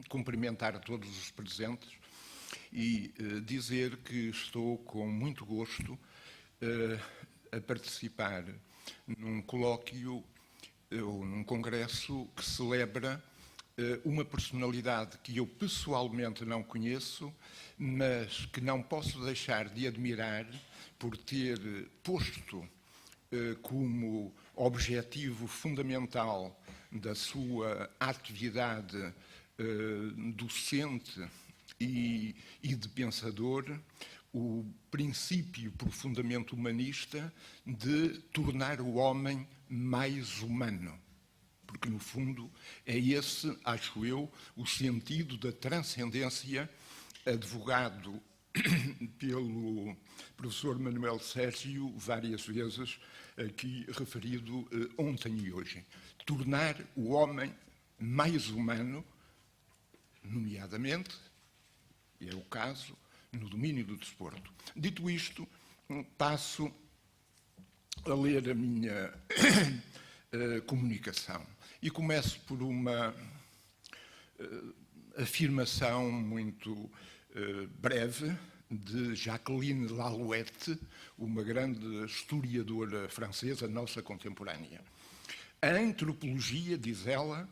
cumprimentar a todos os presentes e dizer que estou com muito gosto a participar num colóquio ou num congresso que celebra uma personalidade que eu pessoalmente não conheço, mas que não posso deixar de admirar por ter posto como objetivo fundamental da sua atividade docente e de pensador o princípio profundamente humanista de tornar o homem mais humano. Porque, no fundo, é esse, acho eu, o sentido da transcendência advogado pelo professor Manuel Sérgio várias vezes aqui referido ontem e hoje. Tornar o homem mais humano, nomeadamente, e é o caso, no domínio do desporto. Dito isto, passo a ler a minha comunicação. E começo por uma afirmação muito breve de Jacqueline Lalouette, uma grande historiadora francesa, nossa contemporânea. A antropologia, diz ela,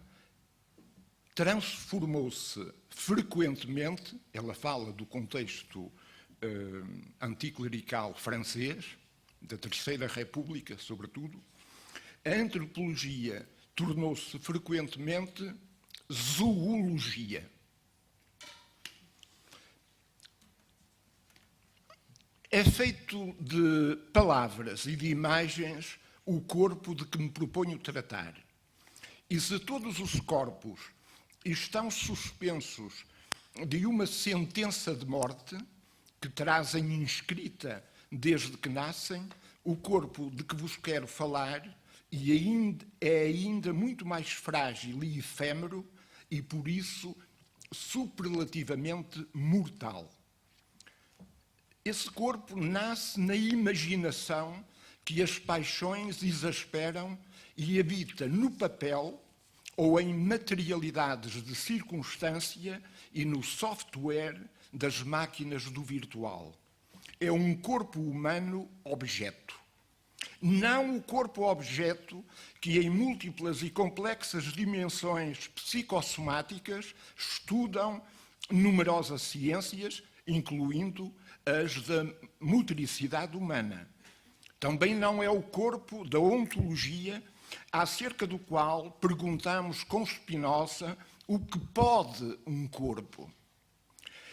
transformou-se frequentemente, ela fala do contexto anticlerical francês, da Terceira República, sobretudo, a antropologia tornou-se frequentemente zoologia. É feito de palavras e de imagens o corpo de que me proponho tratar. E se todos os corpos estão suspensos de uma sentença de morte que trazem inscrita desde que nascem, o corpo de que vos quero falar é ainda muito mais frágil e efêmero e, por isso, superlativamente mortal. Esse corpo nasce na imaginação que as paixões exasperam e habita no papel ou em materialidades de circunstância e no software das máquinas do virtual. É um corpo humano objeto. Não o corpo-objeto que, em múltiplas e complexas dimensões psicossomáticas, estudam numerosas ciências, incluindo as da motricidade humana. Também não é o corpo da ontologia, acerca do qual perguntamos com Spinoza o que pode um corpo.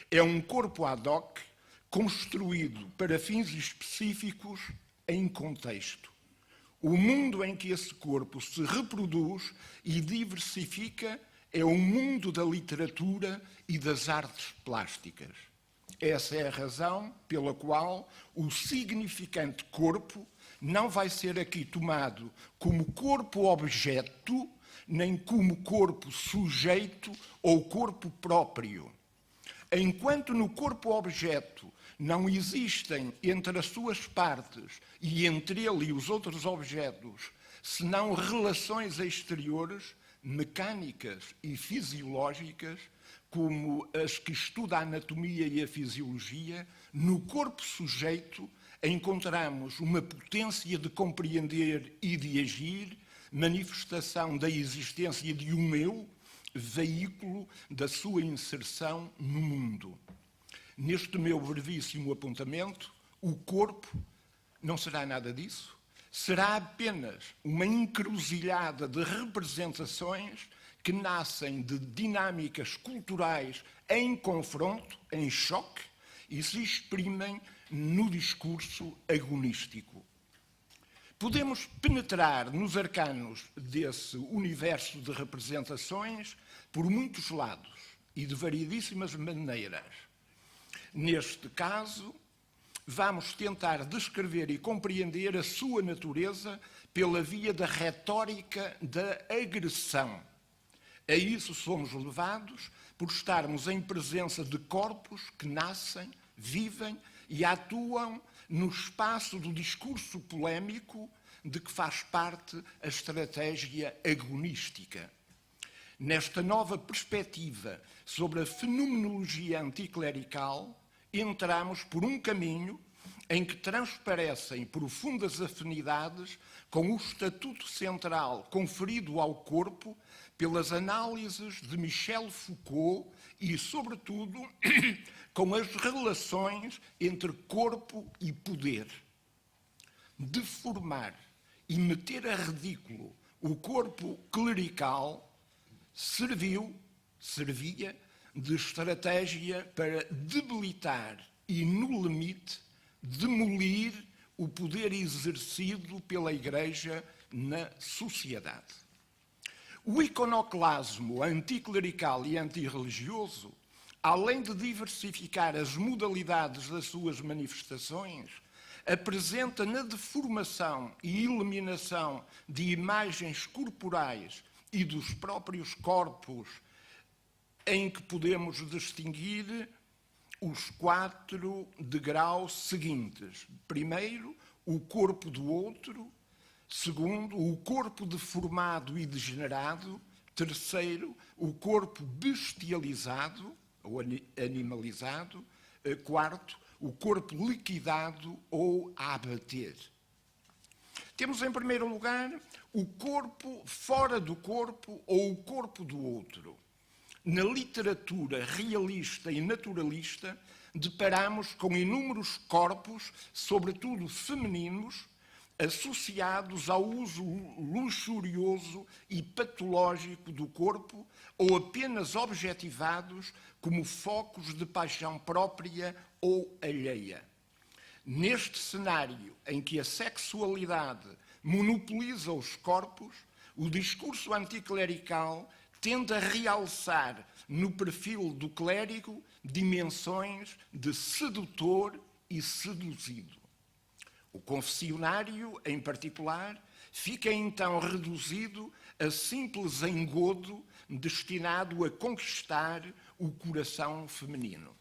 É um corpo ad hoc, construído para fins específicos em contexto. O mundo em que esse corpo se reproduz e diversifica é o mundo da literatura e das artes plásticas. Essa é a razão pela qual o significante corpo não vai ser aqui tomado como corpo-objeto, nem como corpo sujeito ou corpo próprio. Enquanto no corpo-objeto não existem entre as suas partes e entre ele e os outros objetos, senão relações exteriores, mecânicas e fisiológicas, como as que estuda a anatomia e a fisiologia, no corpo sujeito encontramos uma potência de compreender e de agir, manifestação da existência de um eu, veículo da sua inserção no mundo. Neste meu brevíssimo apontamento, o corpo não será nada disso, será apenas uma encruzilhada de representações que nascem de dinâmicas culturais em confronto, em choque, e se exprimem no discurso agonístico. Podemos penetrar nos arcanos desse universo de representações por muitos lados e de variedíssimas maneiras. Neste caso, vamos tentar descrever e compreender a sua natureza pela via da retórica da agressão. A isso somos levados por estarmos em presença de corpos que nascem, vivem e atuam no espaço do discurso polémico de que faz parte a estratégia agonística. Nesta nova perspectiva sobre a fenomenologia anticlerical, entramos por um caminho em que transparecem profundas afinidades com o estatuto central conferido ao corpo pelas análises de Michel Foucault e, sobretudo, com as relações entre corpo e poder. Deformar e meter a ridículo o corpo clerical servia de estratégia para debilitar e, no limite, demolir o poder exercido pela Igreja na sociedade. O iconoclasmo anticlerical e antirreligioso, além de diversificar as modalidades das suas manifestações, apresenta na deformação e eliminação de imagens corporais e dos próprios corpos, em que podemos distinguir os 4 degraus seguintes. Primeiro, o corpo do outro. Segundo, o corpo deformado e degenerado. Terceiro, o corpo bestializado ou animalizado. Quarto, o corpo liquidado ou a abater. Temos, em primeiro lugar, o corpo fora do corpo ou o corpo do outro. Na literatura realista e naturalista, deparamos com inúmeros corpos, sobretudo femininos, associados ao uso luxurioso e patológico do corpo ou apenas objetivados como focos de paixão própria ou alheia. Neste cenário em que a sexualidade monopoliza os corpos, o discurso anticlerical tende a realçar no perfil do clérigo dimensões de sedutor e seduzido. O confessionário, em particular, fica então reduzido a simples engodo destinado a conquistar o coração feminino.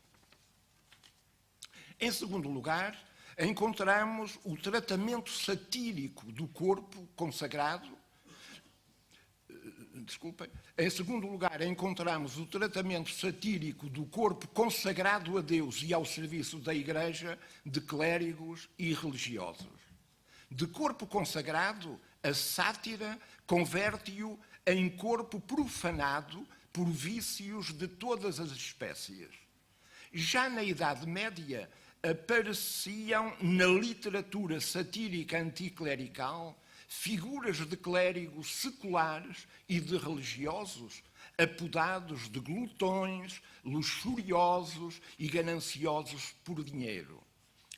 Em segundo lugar, encontramos o tratamento satírico do corpo consagrado. Em segundo lugar, encontramos o tratamento satírico do corpo consagrado a Deus e ao serviço da Igreja de clérigos e religiosos. De corpo consagrado, a sátira converte-o em corpo profanado por vícios de todas as espécies. Já na Idade Média, apareciam na literatura satírica anticlerical figuras de clérigos seculares e de religiosos, apodados de glutões, luxuriosos e gananciosos por dinheiro.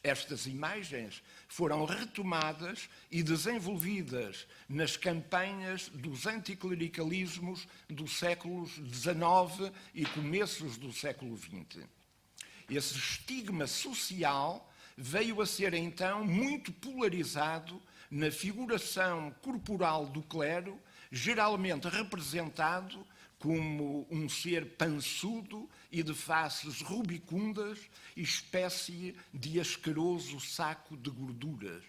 Estas imagens foram retomadas e desenvolvidas nas campanhas dos anticlericalismos dos séculos XIX e começos do século XX. Esse estigma social veio a ser então muito polarizado na figuração corporal do clero, geralmente representado como um ser pançudo e de faces rubicundas, espécie de asqueroso saco de gorduras.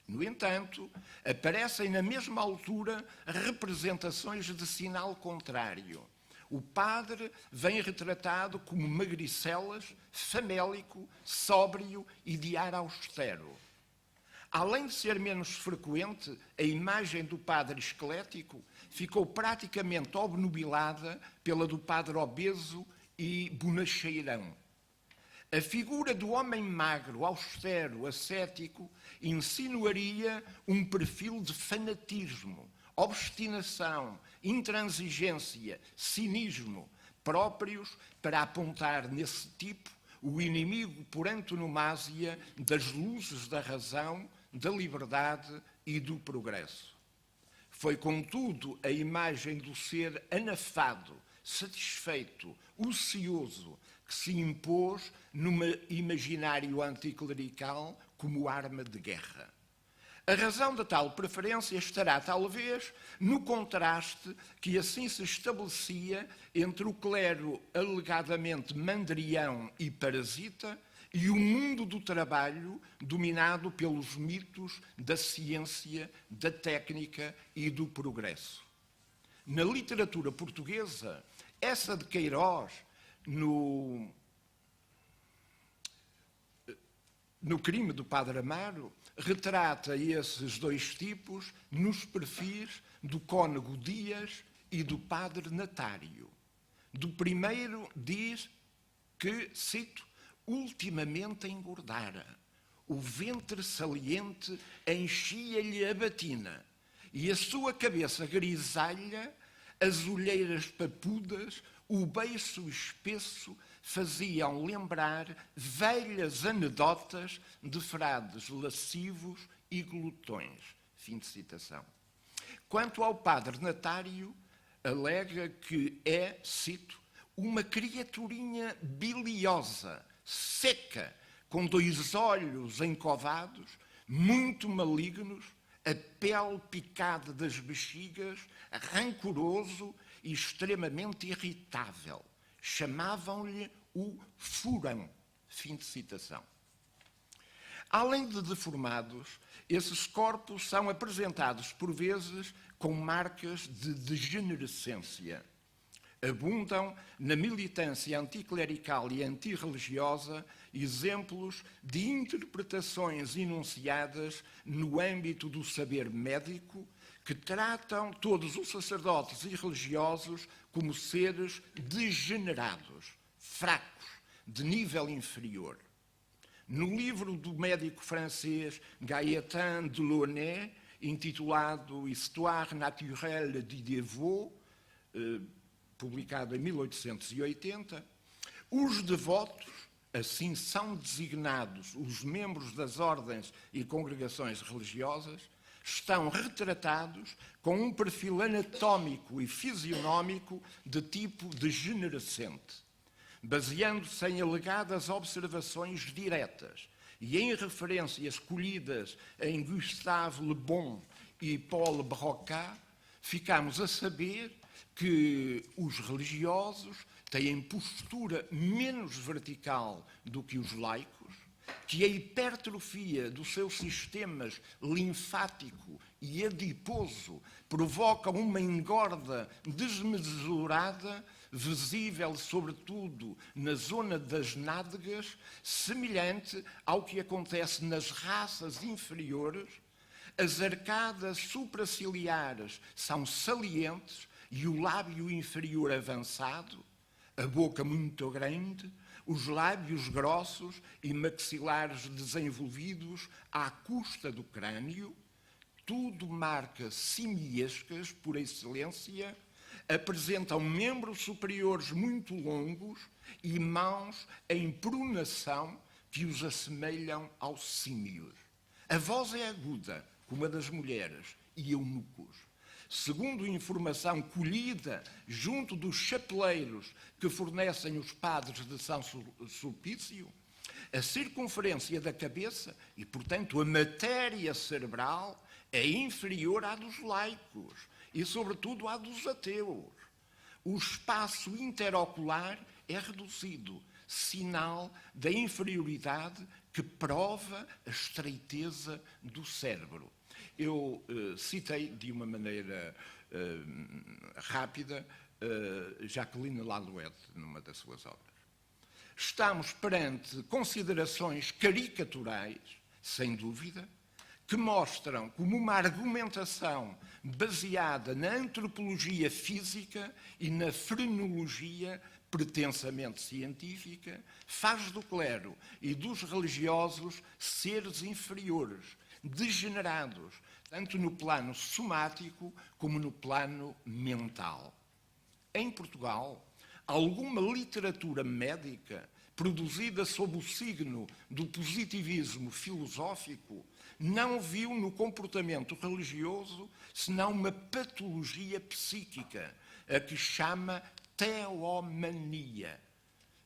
No entanto, aparecem na mesma altura representações de sinal contrário. O padre vem retratado como magricelas, famélico, sóbrio e de ar austero. Além de ser menos frequente, a imagem do padre esquelético ficou praticamente obnubilada pela do padre obeso e bonacheirão. A figura do homem magro, austero, ascético, insinuaria um perfil de fanatismo, obstinação, intransigência, cinismo, próprios para apontar nesse tipo o inimigo por antonomasia das luzes da razão, da liberdade e do progresso. Foi, contudo, a imagem do ser anafado, satisfeito, ocioso, que se impôs no imaginário anticlerical como arma de guerra. A razão da tal preferência estará, talvez, no contraste que assim se estabelecia entre o clero alegadamente mandrião e parasita e o mundo do trabalho dominado pelos mitos da ciência, da técnica e do progresso. Na literatura portuguesa, essa de Queiroz, no Crime do Padre Amaro, retrata esses dois tipos nos perfis do cônego Dias e do Padre Natário. Do primeiro diz que, cito, ultimamente engordara, o ventre saliente enchia-lhe a batina e a sua cabeça grisalha, as olheiras papudas, o beiço espesso faziam lembrar velhas anedotas de frades lascivos e glutões. Fim de citação. Quanto ao Padre Natário, alega que é, cito, uma criaturinha biliosa, seca, com 2 olhos encovados, muito malignos, a pele picada das bexigas, rancoroso e extremamente irritável. Chamavam-lhe o furão. Fim de citação. Além de deformados, esses corpos são apresentados por vezes com marcas de degenerescência. Abundam na militância anticlerical e antirreligiosa exemplos de interpretações enunciadas no âmbito do saber médico que tratam todos os sacerdotes e religiosos como seres degenerados, fracos, de nível inferior. No livro do médico francês Gaëtan Delaunay, intitulado Histoire naturelle du dévot, publicado em 1880, os devotos, assim são designados os membros das ordens e congregações religiosas, estão retratados com um perfil anatómico e fisionómico de tipo degenerescente, baseando-se em alegadas observações diretas e em referências colhidas em Gustave Le Bon e Paul Broca, ficamos a saber que os religiosos têm postura menos vertical do que os laicos, que a hipertrofia dos seus sistemas linfático e adiposo provoca uma engorda desmesurada, visível sobretudo na zona das nádegas, semelhante ao que acontece nas raças inferiores. As arcadas supraciliares são salientes e o lábio inferior avançado, a boca muito grande, os lábios grossos e maxilares desenvolvidos à custa do crânio, tudo marcas simiescas por excelência, apresentam membros superiores muito longos e mãos em pronação que os assemelham aos símios. A voz é aguda, como a das mulheres, e eunucos. Segundo informação colhida junto dos chapeleiros que fornecem os padres de São Sulpício, a circunferência da cabeça e, portanto, a matéria cerebral é inferior à dos laicos e, sobretudo, à dos ateus. O espaço interocular é reduzido, sinal da inferioridade que prova a estreiteza do cérebro. Eu citei de uma maneira rápida Jacqueline Lalouette numa das suas obras. Estamos perante considerações caricaturais, sem dúvida, que mostram como uma argumentação baseada na antropologia física e na frenologia pretensamente científica faz do clero e dos religiosos seres inferiores, degenerados, tanto no plano somático como no plano mental. Em Portugal, alguma literatura médica produzida sob o signo do positivismo filosófico não viu no comportamento religioso senão uma patologia psíquica, a que chama teomania.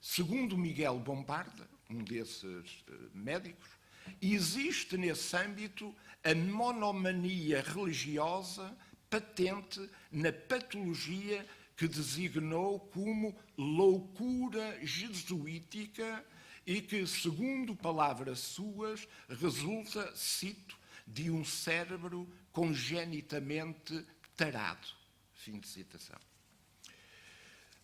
Segundo Miguel Bombarda, um desses médicos, existe nesse âmbito a monomania religiosa patente na patologia que designou como loucura jesuítica e que, segundo palavras suas, resulta, cito, de um cérebro congenitamente tarado. Fim de citação.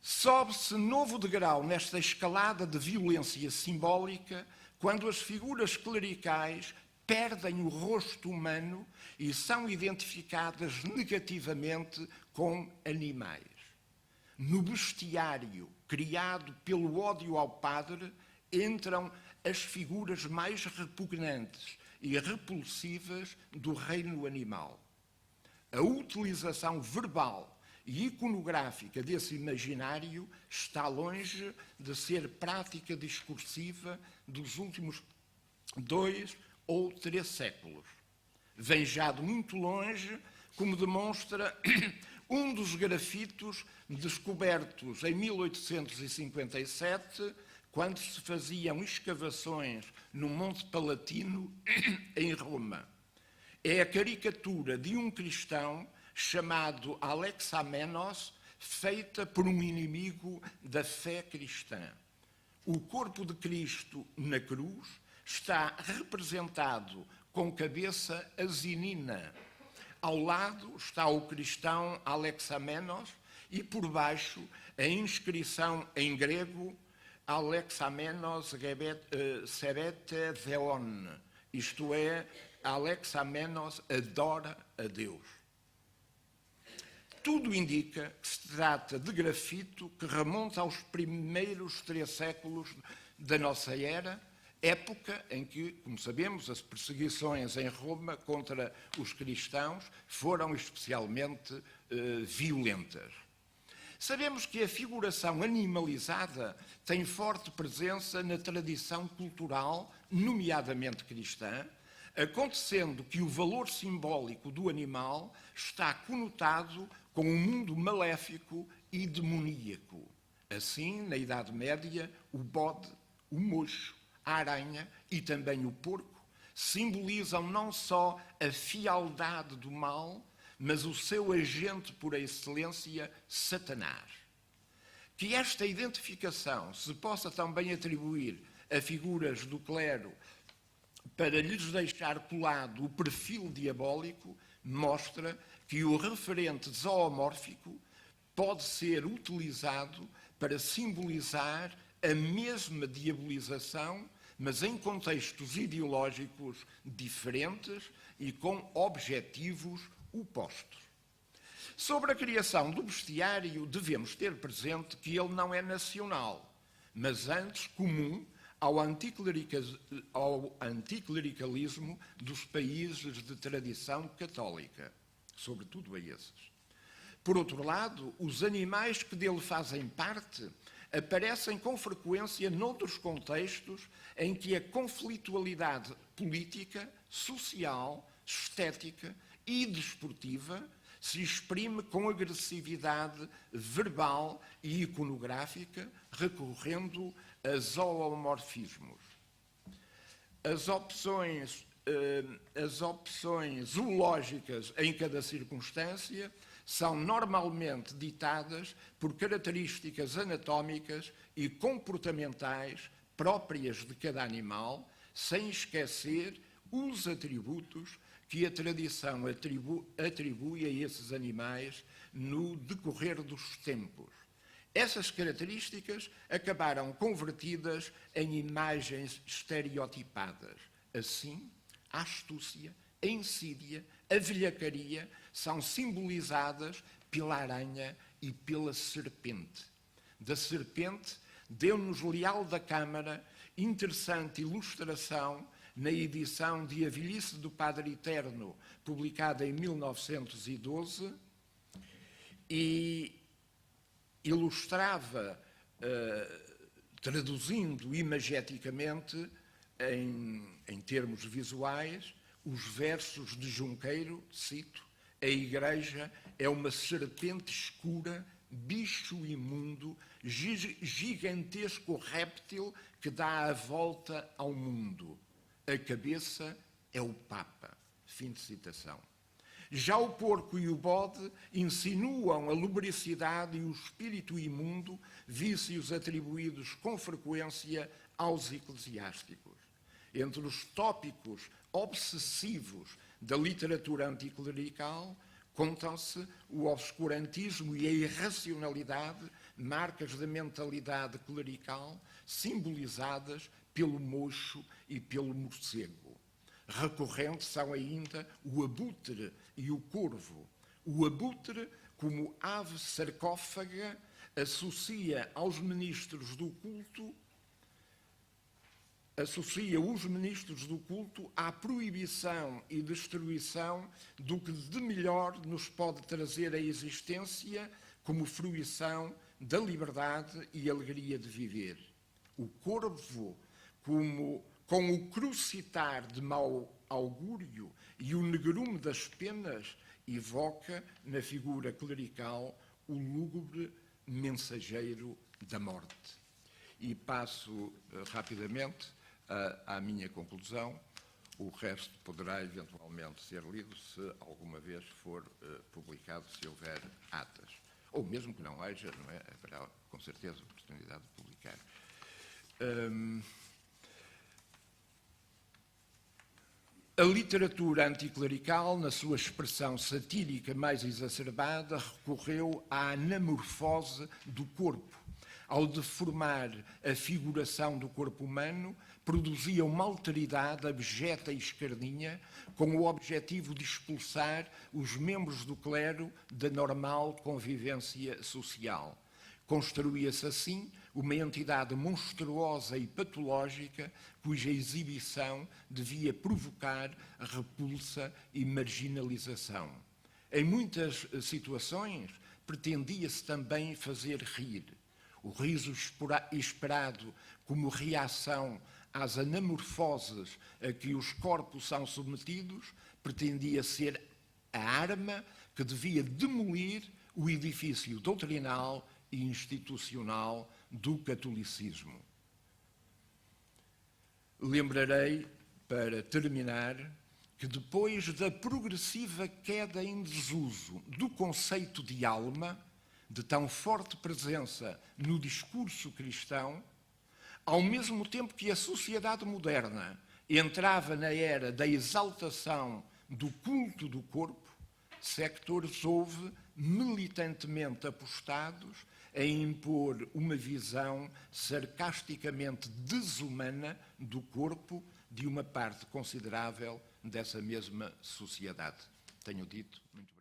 Sobe-se novo degrau nesta escalada de violência simbólica quando as figuras clericais perdem o rosto humano e são identificadas negativamente com animais. No bestiário criado pelo ódio ao padre entram as figuras mais repugnantes e repulsivas do reino animal. A utilização verbal e iconográfica desse imaginário está longe de ser prática discursiva dos últimos 2 ou 3 séculos. Vem já de muito longe, como demonstra um dos grafitos descobertos em 1857, quando se faziam escavações no Monte Palatino, em Roma. É a caricatura de um cristão chamado Alexamenos, feita por um inimigo da fé cristã. O corpo de Cristo na cruz está representado com cabeça asinina. Ao lado está o cristão Alexamenos e por baixo a inscrição em grego Alexamenos sebete theon, isto é, Alexamenos adora a Deus. Tudo indica que se trata de grafito que remonta aos primeiros 3 séculos da nossa era, época em que, como sabemos, as perseguições em Roma contra os cristãos foram especialmente violentas. Sabemos que a figuração animalizada tem forte presença na tradição cultural, nomeadamente cristã, acontecendo que o valor simbólico do animal está conotado com um mundo maléfico e demoníaco. Assim, na Idade Média, o bode, o mocho, a aranha e também o porco simbolizam não só a fialdade do mal, mas o seu agente por excelência, Satanás. Que esta identificação se possa também atribuir a figuras do clero para lhes deixar colado o perfil diabólico, mostra que o referente zoomórfico pode ser utilizado para simbolizar a mesma diabolização, mas em contextos ideológicos diferentes e com objetivos opostos. Sobre a criação do bestiário, devemos ter presente que ele não é nacional, mas antes comum ao anticlericalismo dos países de tradição católica, sobretudo a esses. Por outro lado, os animais que dele fazem parte aparecem com frequência noutros contextos em que a conflitualidade política, social, estética e desportiva se exprime com agressividade verbal e iconográfica, recorrendo a zoomorfismos. As opções zoológicas em cada circunstância são normalmente ditadas por características anatómicas e comportamentais próprias de cada animal, sem esquecer os atributos que a tradição atribui a esses animais no decorrer dos tempos. Essas características acabaram convertidas em imagens estereotipadas. Assim, a astúcia, a insídia, a velhacaria são simbolizadas pela aranha e pela serpente. Da serpente, deu-nos Leal da Câmara interessante ilustração na edição de A Velhice do Padre Eterno, publicada em 1912, e ilustrava, traduzindo imageticamente, em termos visuais, os versos de Junqueiro, cito: a Igreja é uma serpente escura, bicho imundo, gigantesco réptil que dá a volta ao mundo. A cabeça é o Papa. Fim de citação. Já o porco e o bode insinuam a lubricidade e o espírito imundo, vícios atribuídos com frequência aos eclesiásticos. Entre os tópicos obsessivos da literatura anticlerical Contam-se o obscurantismo e a irracionalidade, marcas da mentalidade clerical, simbolizadas pelo mocho e pelo morcego. Recorrentes são ainda o abutre e o corvo. O abutre, como ave sarcófaga, associa os ministros do culto à proibição e destruição do que de melhor nos pode trazer a existência como fruição da liberdade e alegria de viver. O corvo, com o crucitar de mau augúrio e o negrume das penas, evoca na figura clerical o lúgubre mensageiro da morte. E passo rapidamente à minha conclusão. O resto poderá eventualmente ser lido se alguma vez for publicado, se houver atas. Ou mesmo que não haja, não é? Haverá com certeza oportunidade de publicar. A literatura anticlerical, na sua expressão satírica mais exacerbada, recorreu à anamorfose do corpo. Ao deformar a figuração do corpo humano, produzia uma alteridade abjeta e escarninha, com o objetivo de expulsar os membros do clero da normal convivência social. Construía-se assim uma entidade monstruosa e patológica cuja exibição devia provocar repulsa e marginalização. Em muitas situações, pretendia-se também fazer rir. O riso esperado como reação às anamorfoses a que os corpos são submetidos pretendia ser a arma que devia demolir o edifício doutrinal e institucional do catolicismo. Lembrarei, para terminar, que depois da progressiva queda em desuso do conceito de alma, de tão forte presença no discurso cristão, ao mesmo tempo que a sociedade moderna entrava na era da exaltação do culto do corpo, sectores houve militantemente apostados a impor uma visão sarcasticamente desumana do corpo de uma parte considerável dessa mesma sociedade. Tenho dito. Muito